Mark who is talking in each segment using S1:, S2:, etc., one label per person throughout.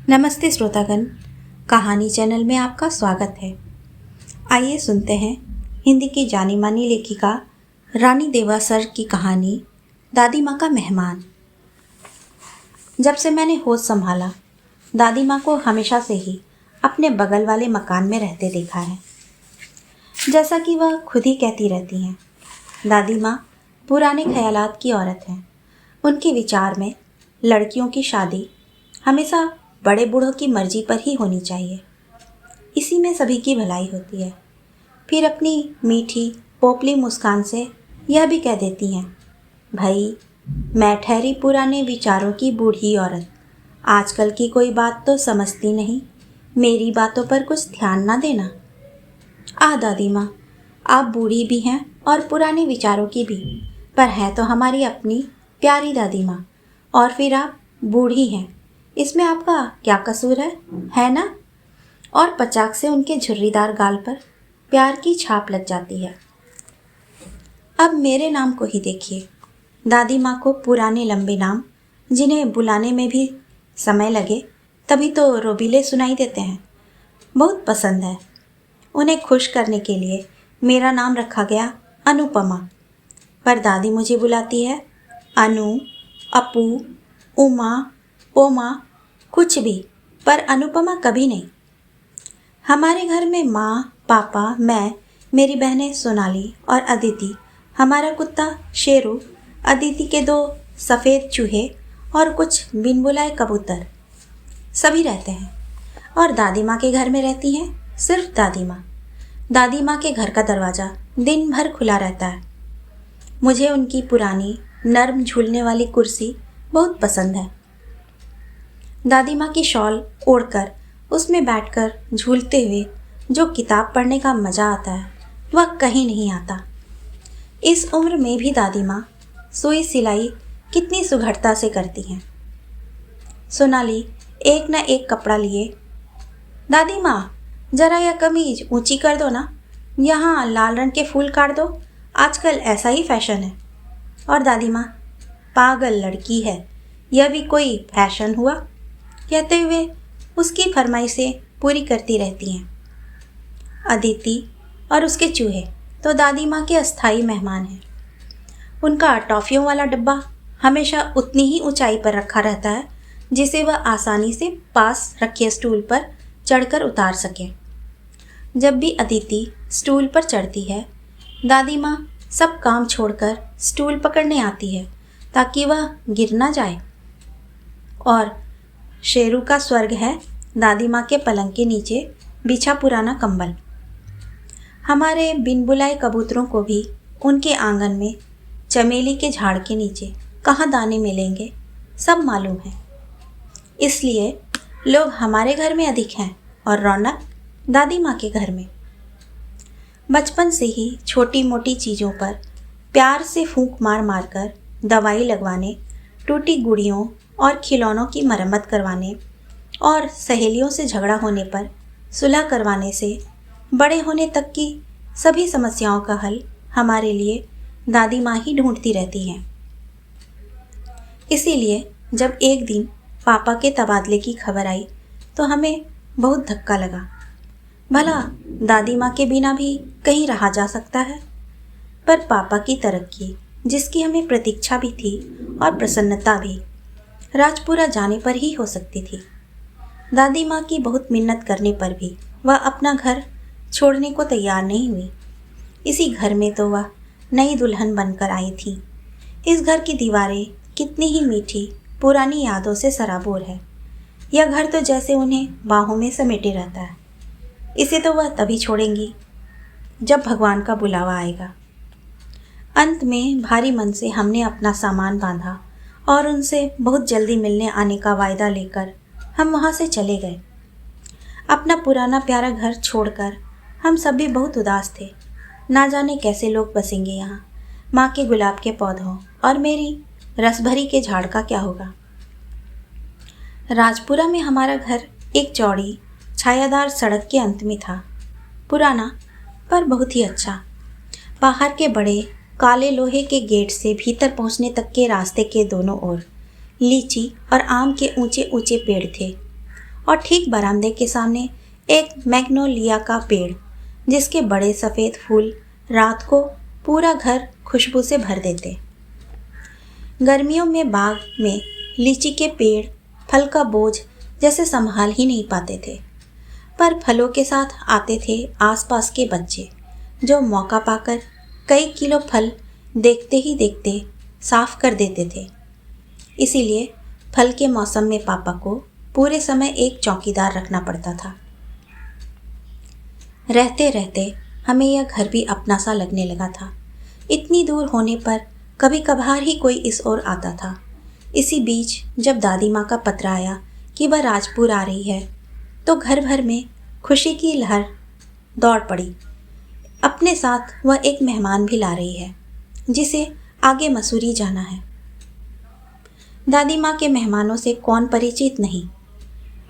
S1: नमस्ते श्रोतागण, कहानी चैनल में आपका स्वागत है। आइए सुनते हैं हिंदी की जानी मानी लेखिका रानी देवासर की कहानी दादी माँ का मेहमान। जब से मैंने होश संभाला, दादी माँ को हमेशा से ही अपने बगल वाले मकान में रहते देखा है। जैसा कि वह खुद ही कहती रहती हैं, दादी माँ पुराने ख्यालात की औरत हैं। उनके विचार में लड़कियों की शादी हमेशा बड़े बूढ़ों की मर्जी पर ही होनी चाहिए। इसी में सभी की भलाई होती है। फिर अपनी मीठी पोपली मुस्कान से यह भी कह देती हैं, भाई मैं ठहरी पुराने विचारों की बूढ़ी औरत, आजकल की कोई बात तो समझती नहीं, मेरी बातों पर कुछ ध्यान ना देना। आह दादी माँ, आप बूढ़ी भी हैं और पुराने विचारों की भी, पर हैं तो हमारी अपनी प्यारी दादी माँ, और फिर आप बूढ़ी हैं, इसमें आपका क्या कसूर है ना? और पचाक से उनके झुर्रीदार गाल पर प्यार की छाप लग जाती है। अब मेरे नाम को ही देखिए। दादी माँ को पुराने लंबे नाम, जिन्हें बुलाने में भी समय लगे तभी तो रोबीले सुनाई देते हैं, बहुत पसंद है। उन्हें खुश करने के लिए मेरा नाम रखा गया अनुपमा, पर दादी मुझे बुलाती है अनु, अपू, उमा, पोमा, कुछ भी, पर अनुपमा कभी नहीं। हमारे घर में माँ, पापा, मैं, मेरी बहनें सोनाली और अदिति, हमारा कुत्ता शेरू, अदिति के 2 सफ़ेद चूहे और कुछ बिन बुलाए कबूतर, सभी रहते हैं। और दादी माँ के घर में रहती हैं सिर्फ दादी माँ। दादी माँ के घर का दरवाज़ा दिन भर खुला रहता है। मुझे उनकी पुरानी नर्म झूलने वाली कुर्सी बहुत पसंद है। दादी माँ की शॉल ओढ़कर उसमें बैठकर झूलते हुए जो किताब पढ़ने का मज़ा आता है वह कहीं नहीं आता। इस उम्र में भी दादी माँ सुई सिलाई कितनी सुघड़ता से करती हैं। सोनाली एक न एक कपड़ा लिए, दादी माँ ज़रा यह कमीज ऊंची कर दो ना, यहाँ लाल रंग के फूल काट दो, आजकल ऐसा ही फैशन है। और दादी माँ, पागल लड़की है, यह भी कोई फैशन हुआ, कहते हुए उसकी फरमाइशें पूरी करती रहती हैं। अदिति और उसके चूहे तो दादी माँ के अस्थाई मेहमान हैं। उनका टॉफ़ियों वाला डब्बा हमेशा उतनी ही ऊंचाई पर रखा रहता है जिसे वह आसानी से पास रखे स्टूल पर चढ़कर उतार सकें। जब भी अदिति स्टूल पर चढ़ती है, दादी माँ सब काम छोड़कर स्टूल पकड़ने आती है ताकि वह गिर ना जाए। और शेरू का स्वर्ग है दादी माँ के पलंग के नीचे बिछा पुराना कंबल। हमारे बिन बुलाए कबूतरों को भी उनके आंगन में चमेली के झाड़ के नीचे कहाँ दाने मिलेंगे सब मालूम है। इसलिए लोग हमारे घर में अधिक हैं और रौनक दादी माँ के घर में। बचपन से ही छोटी मोटी चीज़ों पर प्यार से फूंक मार मार कर दवाई लगवाने, टूटी गुड़ियों और खिलौनों की मरम्मत करवाने और सहेलियों से झगड़ा होने पर सुलह करवाने से बड़े होने तक की सभी समस्याओं का हल हमारे लिए दादी माँ ही ढूंढती रहती हैं। इसीलिए जब एक दिन पापा के तबादले की खबर आई तो हमें बहुत धक्का लगा। भला दादी माँ के बिना भी कहीं रहा जा सकता है, पर पापा की तरक्की जिसकी हमें प्रतीक्षा भी थी और प्रसन्नता भी, राजपुरा जाने पर ही हो सकती थी। दादी माँ की बहुत मिन्नत करने पर भी वह अपना घर छोड़ने को तैयार नहीं हुई। इसी घर में तो वह नई दुल्हन बनकर आई थी। इस घर की दीवारें कितनी ही मीठी पुरानी यादों से सराबोर है। यह घर तो जैसे उन्हें बाहों में समेटे रहता है। इसे तो वह तभी छोड़ेंगी जब भगवान का बुलावा आएगा। अंत में भारी मन से हमने अपना सामान बांधा और उनसे बहुत जल्दी मिलने आने का वायदा लेकर हम वहाँ से चले गए। अपना पुराना प्यारा घर छोड़कर हम सब भी बहुत उदास थे। ना जाने कैसे लोग बसेंगे यहाँ। माँ के गुलाब के पौधों और मेरी रसभरी के झाड़ का क्या होगा। राजपुरा में हमारा घर एक चौड़ी छायादार सड़क के अंत में था। पुराना पर बहुत ही अच्छा। बाहर के बड़े काले लोहे के गेट से भीतर पहुंचने तक के रास्ते के दोनों ओर लीची और आम के ऊंचे ऊंचे पेड़ थे और ठीक बरामदे के सामने एक मैग्नोलिया का पेड़, जिसके बड़े सफ़ेद फूल रात को पूरा घर खुशबू से भर देते। गर्मियों में बाग में लीची के पेड़ फल का बोझ जैसे संभाल ही नहीं पाते थे, पर फलों के साथ आते थे आसपास के बच्चे, जो मौका पाकर कई किलो फल देखते ही देखते साफ कर देते थे। इसीलिए फल के मौसम में पापा को पूरे समय एक चौकीदार रखना पड़ता था। रहते रहते हमें यह घर भी अपना सा लगने लगा था। इतनी दूर होने पर कभी कभार ही कोई इस ओर आता था। इसी बीच जब दादी माँ का पत्र आया कि वह राजपुर आ रही है, तो घर भर में खुशी की लहर दौड़ पड़ी। अपने साथ वह एक मेहमान भी ला रही है, जिसे आगे मसूरी जाना है। दादी माँ के मेहमानों से कौन परिचित नहीं।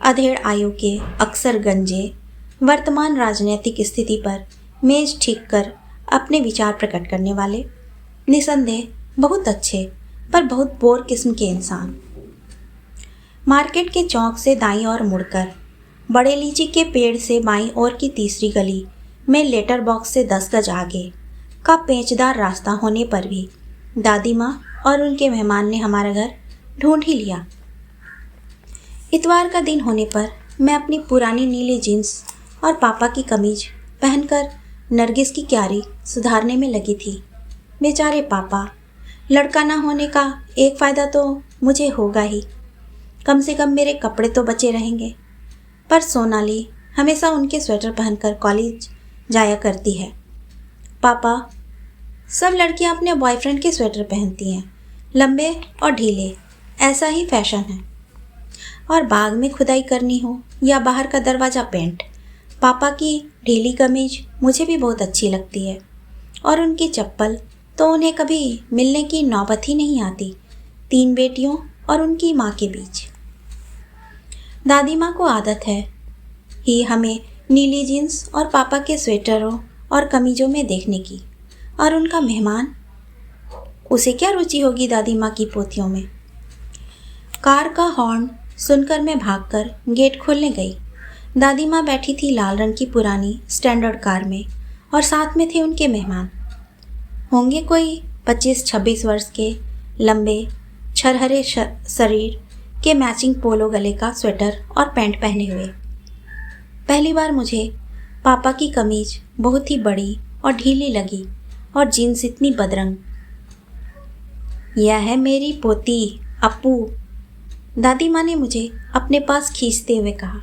S1: अधेड़ आयु के, अक्सर गंजे, वर्तमान राजनीतिक स्थिति पर मेज ठीक कर अपने विचार प्रकट करने वाले, निसंदेह बहुत अच्छे पर बहुत बोर किस्म के इंसान। मार्केट के चौक से दाईं ओर मुड़कर बड़े लीची के पेड़ से बाईं ओर की तीसरी गली में लेटर बॉक्स से 10 गज आगे का पेचदार रास्ता होने पर भी दादी माँ और उनके मेहमान ने हमारा घर ढूंढ ही लिया। इतवार का दिन होने पर मैं अपनी पुरानी नीली जीन्स और पापा की कमीज पहनकर नरगिस की क्यारी सुधारने में लगी थी। बेचारे पापा, लड़का ना होने का एक फ़ायदा तो मुझे होगा ही, कम से कम मेरे कपड़े तो बचे रहेंगे। पर सोनाली हमेशा उनके स्वेटर पहनकर कॉलेज जाया करती है। पापा, सब लड़कियां अपने बॉयफ्रेंड के स्वेटर पहनती हैं, लंबे और ढीले, ऐसा ही फैशन है। और बाग में खुदाई करनी हो या बाहर का दरवाज़ा पेंट, पापा की ढीली कमीज मुझे भी बहुत अच्छी लगती है। और उनकी चप्पल तो उन्हें कभी मिलने की नौबत ही नहीं आती, 3 बेटियों और उनकी माँ के बीच। दादी माँ को आदत है ही हमें नीली जीन्स और पापा के स्वेटरों और कमीजों में देखने की। और उनका मेहमान, उसे क्या रुचि होगी दादी माँ की पोतियों में। कार का हॉर्न सुनकर मैं भागकर गेट खोलने गई। दादी माँ बैठी थी लाल रंग की पुरानी स्टैंडर्ड कार में, और साथ में थे उनके मेहमान। होंगे कोई 25-26 वर्ष के, लंबे छरहरे शरीर के, मैचिंग पोलो गले का स्वेटर और पैंट पहने हुए। पहली बार मुझे पापा की कमीज बहुत ही बड़ी और ढीली लगी, और जीन्स इतनी बदरंग। यह है मेरी पोती अपू, दादी माँ ने मुझे अपने पास खींचते हुए कहा।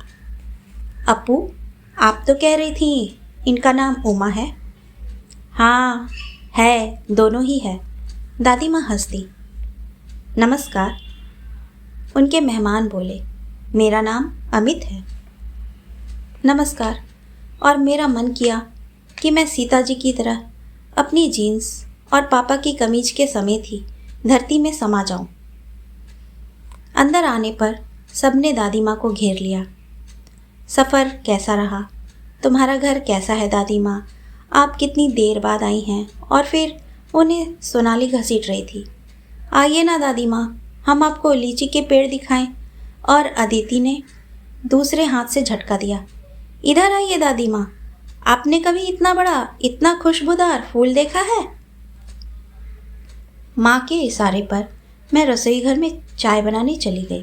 S1: अपू, आप तो कह रही थी इनका नाम उमा है। हाँ है, दोनों ही है, दादी माँ हंस दी। नमस्कार, उनके मेहमान बोले। मेरा नाम अमित है। नमस्कार। और मेरा मन किया कि मैं सीता जी की तरह अपनी जीन्स और पापा की कमीज के समेत ही धरती में समा जाऊं। अंदर आने पर सबने दादी माँ को घेर लिया। सफ़र कैसा रहा? तुम्हारा घर कैसा है दादी माँ? आप कितनी देर बाद आई हैं? और फिर उन्हें सोनाली घसीट रही थी। आइए ना दादी माँ, हम आपको लीची के पेड़ दिखाएं। और अदिति ने दूसरे हाथ से झटका दिया। इधर आइए दादी माँ, आपने कभी इतना बड़ा, इतना खुशबूदार फूल देखा है? माँ के इशारे पर मैं रसोई घर में चाय बनाने चली गई।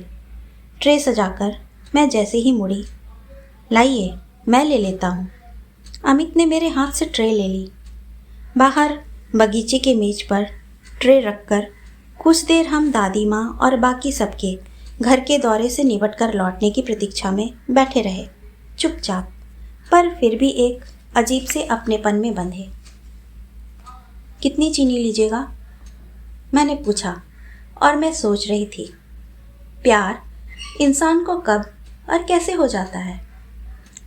S1: ट्रे सजाकर मैं जैसे ही मुड़ी, लाइए मैं ले लेता हूँ। अमित ने मेरे हाथ से ट्रे ले ली। बाहर बगीचे के मेज पर ट्रे रखकर कुछ देर हम दादी माँ और बाकी सबके घर के दौरे से निपट कर लौटने की प्रतीक्षा में बैठे रहे, चुपचाप, पर फिर भी एक अजीब से अपनेपन में बंधे। कितनी चीनी लीजिएगा? मैंने पूछा, और मैं सोच रही थी, प्यार इंसान को कब और कैसे हो जाता है।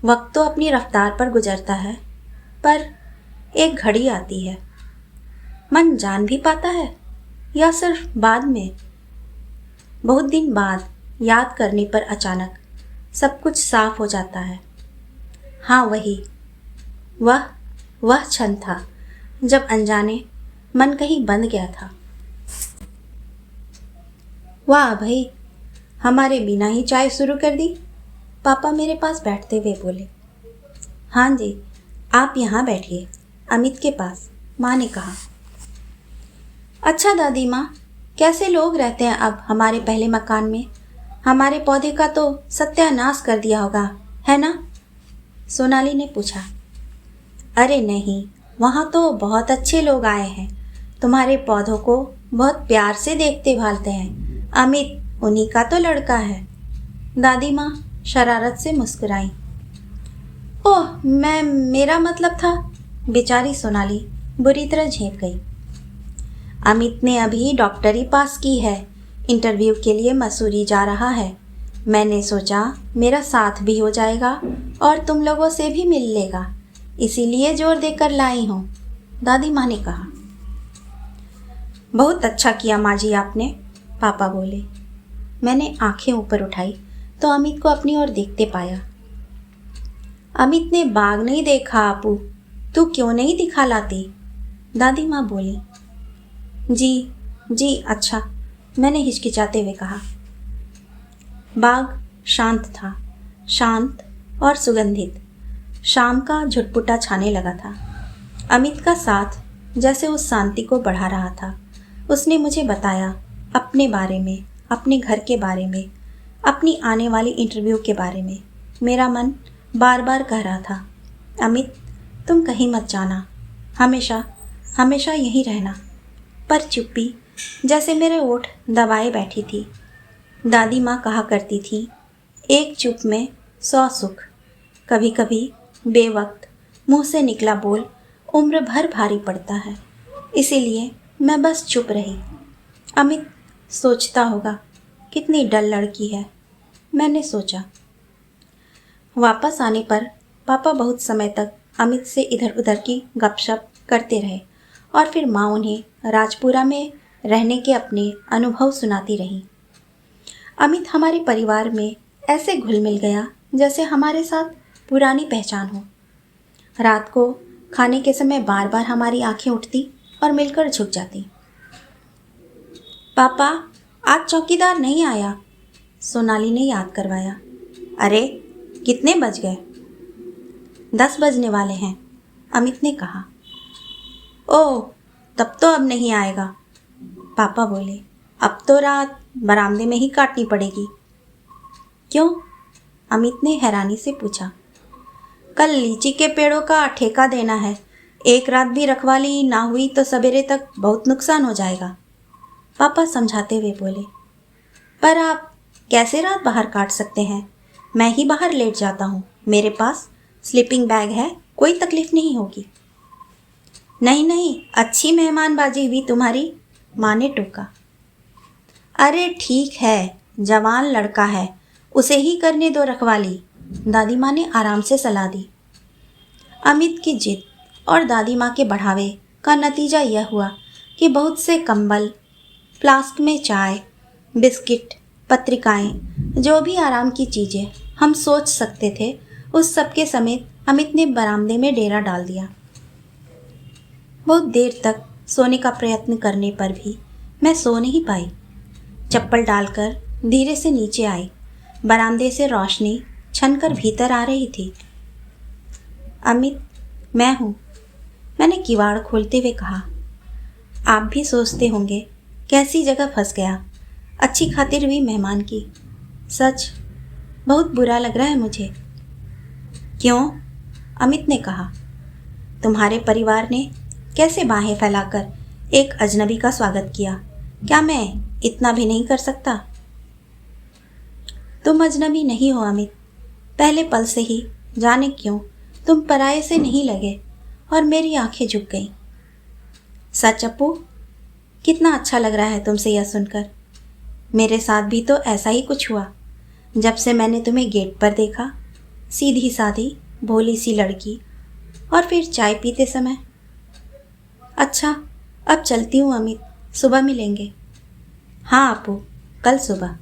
S1: वक्त तो अपनी रफ्तार पर गुजरता है, पर एक घड़ी आती है, मन जान भी पाता है या सिर्फ बाद में, बहुत दिन बाद याद करने पर अचानक सब कुछ साफ हो जाता है। हाँ, वह क्षण था जब अनजाने मन कहीं बंध गया था। वाह भाई, हमारे बिना ही चाय शुरू कर दी। पापा मेरे पास बैठते हुए बोले। हाँ जी, आप यहाँ बैठिए, अमित के पास, माँ ने कहा। अच्छा दादी माँ, कैसे लोग रहते हैं अब हमारे पहले मकान में? हमारे पौधे का तो सत्यानाश कर दिया होगा, है ना? सोनाली ने पूछा। अरे नहीं, वहाँ तो बहुत अच्छे लोग आए हैं। तुम्हारे पौधों को बहुत प्यार से देखते भालते हैं। अमित उन्हीं का तो लड़का है। दादी माँ शरारत से मुस्कुराई। ओह, मेरा मतलब था। बेचारी सोनाली बुरी तरह झेप गई। अमित ने अभी डॉक्टरी पास की है, इंटरव्यू के लिए मसूरी जा रहा है। मैंने सोचा मेरा साथ भी हो जाएगा और तुम लोगों से भी मिल लेगा, इसीलिए जोर देकर लाई हूँ, दादी माँ ने कहा। बहुत अच्छा किया माँ जी आपने, पापा बोले। मैंने आंखें ऊपर उठाई तो अमित को अपनी ओर देखते पाया। अमित ने बाग नहीं देखा आपू, तू क्यों नहीं दिखा लाती, दादी माँ बोली। जी अच्छा, मैंने हिचकिचाते हुए कहा। बाग शांत था, शांत और सुगंधित। शाम का झुटपुटा छाने लगा था। अमित का साथ जैसे उस शांति को बढ़ा रहा था। उसने मुझे बताया अपने बारे में, अपने घर के बारे में, अपनी आने वाली इंटरव्यू के बारे में। मेरा मन बार बार कह रहा था, अमित तुम कहीं मत जाना, हमेशा हमेशा यहीं रहना। पर चुप्पी जैसे मेरे ओठ दबाए बैठी थी। दादी माँ कहा करती थी, एक चुप में 100 सुख। कभी कभी बेवक्त मुंह से निकला बोल उम्र भर भारी पड़ता है। इसीलिए मैं बस चुप रही। अमित सोचता होगा कितनी डल लड़की है, मैंने सोचा। वापस आने पर पापा बहुत समय तक अमित से इधर उधर की गपशप करते रहे और फिर माँ उन्हें राजपुरा में रहने के अपने अनुभव सुनाती रही। अमित हमारे परिवार में ऐसे घुल मिल गया जैसे हमारे साथ पुरानी पहचान हो। रात को खाने के समय बार बार हमारी आंखें उठती और मिलकर झुक जाती। पापा आज चौकीदार नहीं आया, सोनाली ने याद करवाया। अरे कितने बज गए? 10 बजने वाले हैं, अमित ने कहा। ओह, तब तो अब नहीं आएगा, पापा बोले। अब तो रात बरामदे में ही काटनी पड़ेगी। क्यों? अमित ने हैरानी से पूछा। कल लीची के पेड़ों का ठेका देना है। एक रात भी रखवाली ना हुई तो सवेरे तक बहुत नुकसान हो जाएगा, पापा समझाते हुए बोले। पर आप कैसे रात बाहर काट सकते हैं? मैं ही बाहर लेट जाता हूँ, मेरे पास स्लीपिंग बैग है, कोई तकलीफ नहीं होगी। नहीं, अच्छी मेहमानबाजी हुई तुम्हारी, माँ ने टोका। अरे ठीक है, जवान लड़का है, उसे ही करने दो रखवाली, दादी माँ ने आराम से सलाह दी। अमित की जिद और दादी माँ के बढ़ावे का नतीजा यह हुआ कि बहुत से कंबल, फ्लास्क में चाय, बिस्किट, पत्रिकाएं, जो भी आराम की चीज़ें हम सोच सकते थे, उस सब के समेत अमित ने बरामदे में डेरा डाल दिया। बहुत देर तक सोने का प्रयत्न करने पर भी मैं सो नहीं पाई। चप्पल डालकर धीरे से नीचे आई। बरामदे से रोशनी छनकर भीतर आ रही थी। अमित, मैं हूँ, मैंने किवाड़ खोलते हुए कहा। आप भी सोचते होंगे कैसी जगह फंस गया, अच्छी खातिर हुई मेहमान की। सच बहुत बुरा लग रहा है मुझे। क्यों? अमित ने कहा। तुम्हारे परिवार ने कैसे बाहें फैलाकर एक अजनबी का स्वागत किया, क्या मैं इतना भी नहीं कर सकता? तुम अजनबी नहीं हो अमित, पहले पल से ही जाने क्यों तुम पराये से नहीं लगे और मेरी आंखें झुक गईं। सच अप्पू, कितना अच्छा लग रहा है तुमसे यह सुनकर। मेरे साथ भी तो ऐसा ही कुछ हुआ जब से मैंने तुम्हें गेट पर देखा, सीधी सादी भोली सी लड़की, और फिर चाय पीते समय। अच्छा, अब चलती हूँ अमित, सुबह मिलेंगे। हाँ अप्पू, कल सुबह।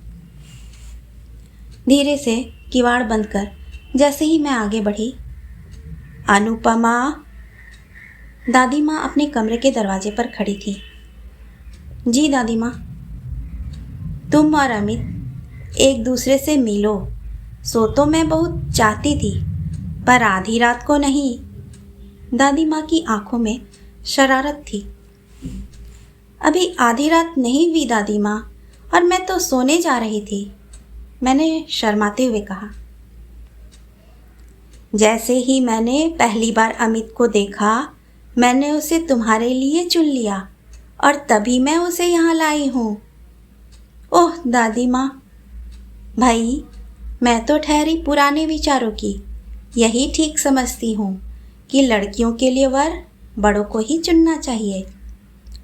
S1: धीरे से किवाड़ बंद कर जैसे ही मैं आगे बढ़ी, अनुपमा, दादी माँ अपने कमरे के दरवाजे पर खड़ी थी। जी दादी माँ। तुम और अमित एक दूसरे से मिलो, सो तो मैं बहुत चाहती थी, पर आधी रात को नहीं। दादी माँ की आंखों में शरारत थी। अभी आधी रात नहीं हुई दादी माँ, और मैं तो सोने जा रही थी, मैंने शर्माते हुए कहा। जैसे ही मैंने पहली बार अमित को देखा, मैंने उसे तुम्हारे लिए चुन लिया और तभी मैं उसे यहाँ लाई हूँ। ओह दादी माँ, भाई मैं तो ठहरी पुराने विचारों की। यही ठीक समझती हूँ कि लड़कियों के लिए वर बड़ों को ही चुनना चाहिए।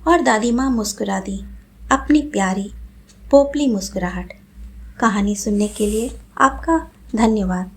S1: और दादी माँ मुस्कुरा दी, अपनी प्यारी पोपली मुस्कुराहट। कहानी सुनने के लिए आपका धन्यवाद।